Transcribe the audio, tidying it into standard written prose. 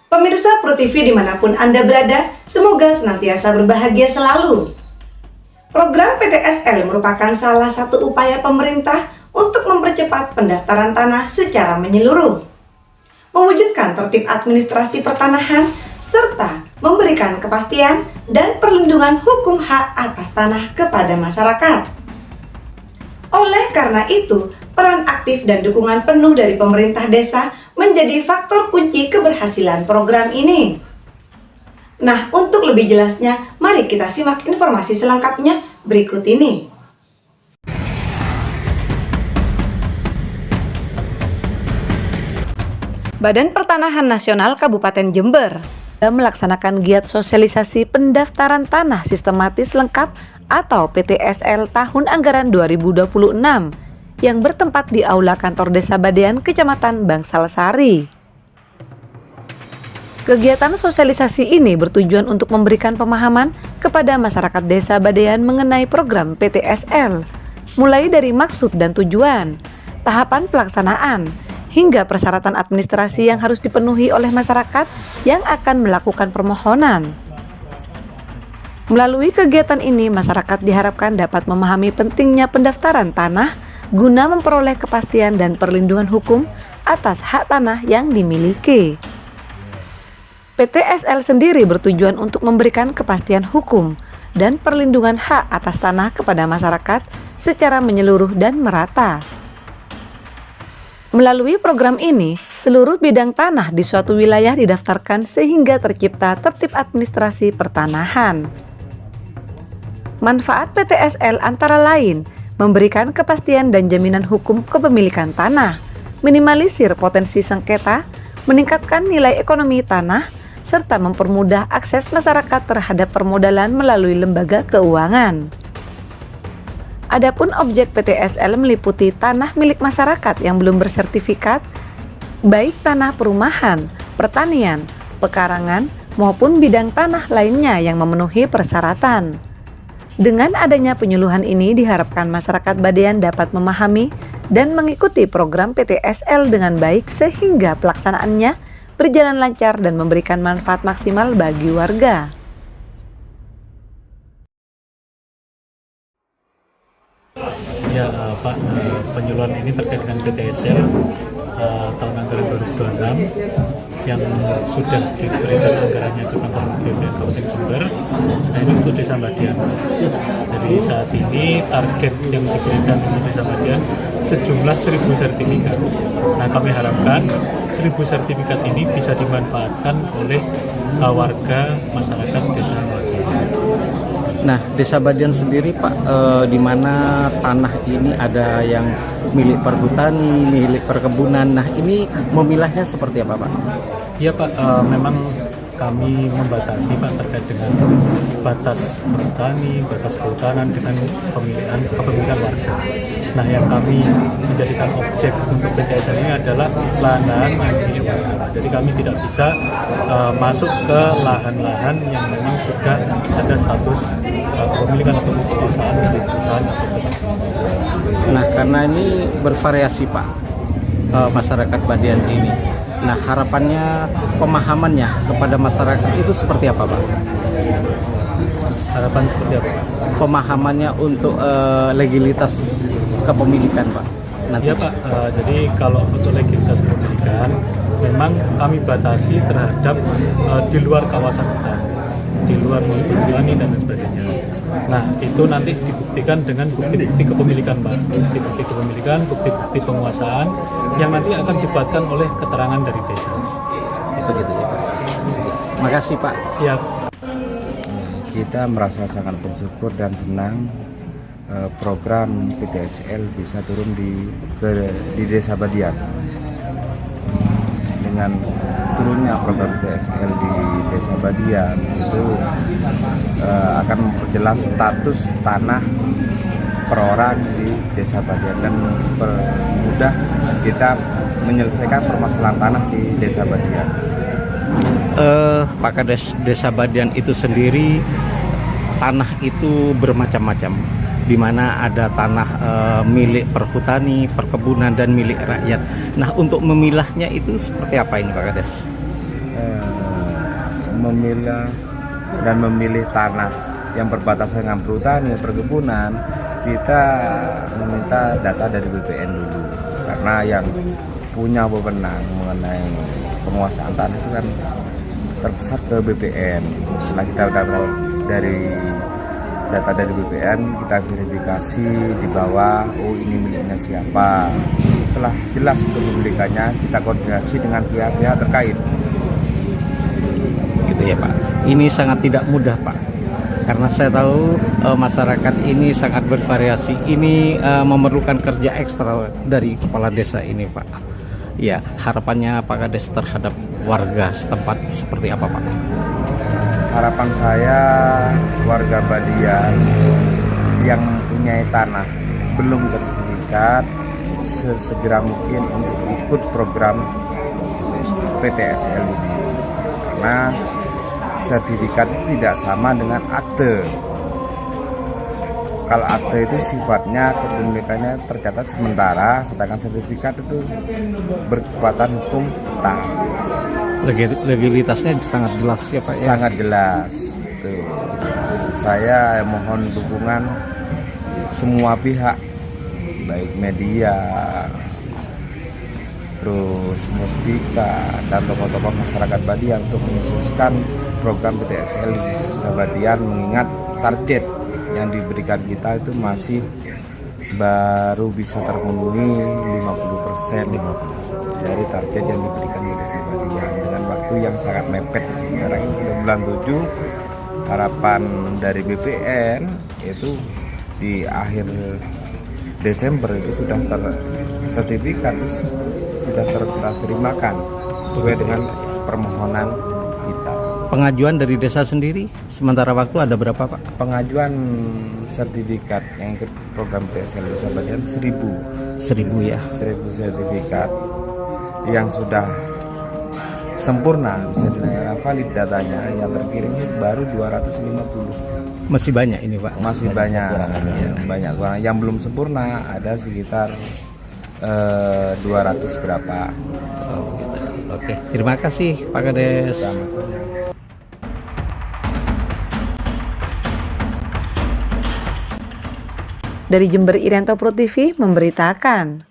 Pemirsa Pro TV dimanapun Anda berada, semoga senantiasa berbahagia selalu. Program PTSL merupakan salah satu upaya pemerintah untuk mempercepat pendaftaran tanah secara menyeluruh, mewujudkan tertib administrasi pertanahan, serta memberikan kepastian dan perlindungan hukum hak atas tanah kepada masyarakat. Oleh karena itu, peran aktif dan dukungan penuh dari pemerintah desa menjadi faktor kunci keberhasilan program ini. Nah, untuk lebih jelasnya, mari kita simak informasi selengkapnya berikut ini. Badan Pertanahan Nasional Kabupaten Jember melaksanakan giat sosialisasi pendaftaran tanah sistematis lengkap atau PTSL tahun anggaran 2026 yang bertempat di Aula Kantor Desa Badean, Kecamatan Bangsal Sari. Kegiatan sosialisasi ini bertujuan untuk memberikan pemahaman kepada masyarakat Desa Badean mengenai program PTSL, mulai dari maksud dan tujuan, tahapan pelaksanaan, hingga persyaratan administrasi yang harus dipenuhi oleh masyarakat yang akan melakukan permohonan. Melalui kegiatan ini, masyarakat diharapkan dapat memahami pentingnya pendaftaran tanah guna memperoleh kepastian dan perlindungan hukum atas hak tanah yang dimiliki. PTSL sendiri bertujuan untuk memberikan kepastian hukum dan perlindungan hak atas tanah kepada masyarakat secara menyeluruh dan merata. Melalui program ini, seluruh bidang tanah di suatu wilayah didaftarkan sehingga tercipta tertib administrasi pertanahan. Manfaat PTSL antara lain memberikan kepastian dan jaminan hukum kepemilikan tanah, minimalisir potensi sengketa, meningkatkan nilai ekonomi tanah, serta mempermudah akses masyarakat terhadap permodalan melalui lembaga keuangan. Adapun objek PTSL meliputi tanah milik masyarakat yang belum bersertifikat, baik tanah perumahan, pertanian, pekarangan, maupun bidang tanah lainnya yang memenuhi persyaratan. Dengan adanya penyuluhan ini diharapkan masyarakat Badean dapat memahami dan mengikuti program PTSL dengan baik sehingga pelaksanaannya berjalan lancar dan memberikan manfaat maksimal bagi warga. Ya Pak, penyuluhan ini terkait dengan PTSL tahun anggaran 2026 yang sudah diberikan anggarannya ke kantor BPN Kabupaten Jember. Nah, ini untuk Desa Badean. Jadi saat ini target yang diberikan untuk Desa Badean sejumlah 1.000 sertifikat. Nah, kami harapkan 1.000 sertifikat ini bisa dimanfaatkan oleh warga masyarakat Desa Badean. Nah, Desa Badean sendiri Pak, di mana tanah ini ada yang milik perhutani, milik perkebunan. Nah, ini memilahnya seperti apa Pak? Ya Pak, memang kami membatasi Pak terkait dengan batas perhutani, batas kehutanan dengan kepemilikan warga. Nah, yang kami menjadikan objek untuk PTSL ini adalah lahan-lahan milik warga. Jadi kami tidak bisa masuk ke lahan-lahan yang memang sudah ada status kepemilikan atau perusahaan dari perusahaan atau Nah, karena ini bervariasi Pak, masyarakat Badean ini. Nah, harapannya, pemahamannya kepada masyarakat itu seperti apa Pak? Harapan seperti apa? Pemahamannya untuk legalitas kepemilikan Pak. Ya Pak, jadi kalau untuk legalitas kepemilikan memang kami batasi terhadap di luar kawasan hutan, di luar milik perhutani dan sebagainya. Nah, itu nanti dibuktikan dengan bukti-bukti kepemilikan Pak, bukti-bukti kepemilikan, bukti-bukti penguasaan yang nanti akan dibuatkan oleh keterangan dari desa. Itu gitu ya Pak. Makasih Pak. Siap. Kita merasa sangat bersyukur dan senang program PTSL bisa turun di Desa Badean. Dengan turunnya program PTSL di Desa Badean itu akan memperjelas status tanah per orang di Desa Badean dan mempermudah kita menyelesaikan permasalahan tanah di Desa Badean. Pak Kades, Desa Badean itu sendiri tanah itu bermacam-macam, di mana ada tanah milik perhutani, perkebunan dan milik rakyat. Nah, untuk memilahnya itu seperti apa ini Pak Kades? memilah dan memilih tanah yang berbatasan dengan perhutani, perkebunan, kita meminta data dari BPN dulu, karena yang punya wewenang mengenai penguasaan tanah itu kan terpusat ke BPN. Setelah kita dapat dari data dari BPN, kita verifikasi di bawah, oh ini miliknya siapa. Setelah jelas kepemilikannya, kita koordinasi dengan pihak-pihak terkait. Gitu ya Pak. Ini sangat tidak mudah Pak, karena saya tahu masyarakat ini sangat bervariasi. Ini memerlukan kerja ekstra dari kepala desa ini Pak. Ya, harapannya Pak Kades terhadap warga setempat seperti apa Pak? Harapan saya warga Badian yang mempunyai tanah belum tersertifikat sesegera mungkin untuk ikut program PTSL ini, karena sertifikat tidak sama dengan akte. Kalau akte itu sifatnya kepemilikannya tercatat sementara, sedangkan sertifikat itu berkekuatan hukum tetap. Legalitasnya sangat jelas ya Pak ya? Sangat jelas. Tuh. Saya mohon dukungan semua pihak, baik media, terus Muspika dan tokoh-tokoh masyarakat Badian untuk menyukseskan program PTSL di Desa Badian, mengingat target yang diberikan kita itu masih baru bisa terpenuhi 50% dari target yang diberikan di Desa Badian dengan waktu yang sangat mepet. Sekarang ini sudah bulan 7, harapan dari BPN itu di akhir Desember itu sudah tersertifikat, sudah terserah terimakan sesuai dengan permohonan kita. Pengajuan dari desa sendiri sementara waktu ada berapa Pak? Pengajuan sertifikat yang ikut program PTSL Desa Badian 1.000 ya. 1.000 sertifikat yang sudah sempurna, bisa dinaikkan valid datanya, yang terkirim baru 250. Masih banyak ini Pak? Masih banyak, banyak kurang. Yang belum sempurna ada sekitar 200 berapa. Oh, gitu. Oke, terima kasih Pak Kades. Sama-sama. Dari Jember, Irianto Pro TV memberitakan.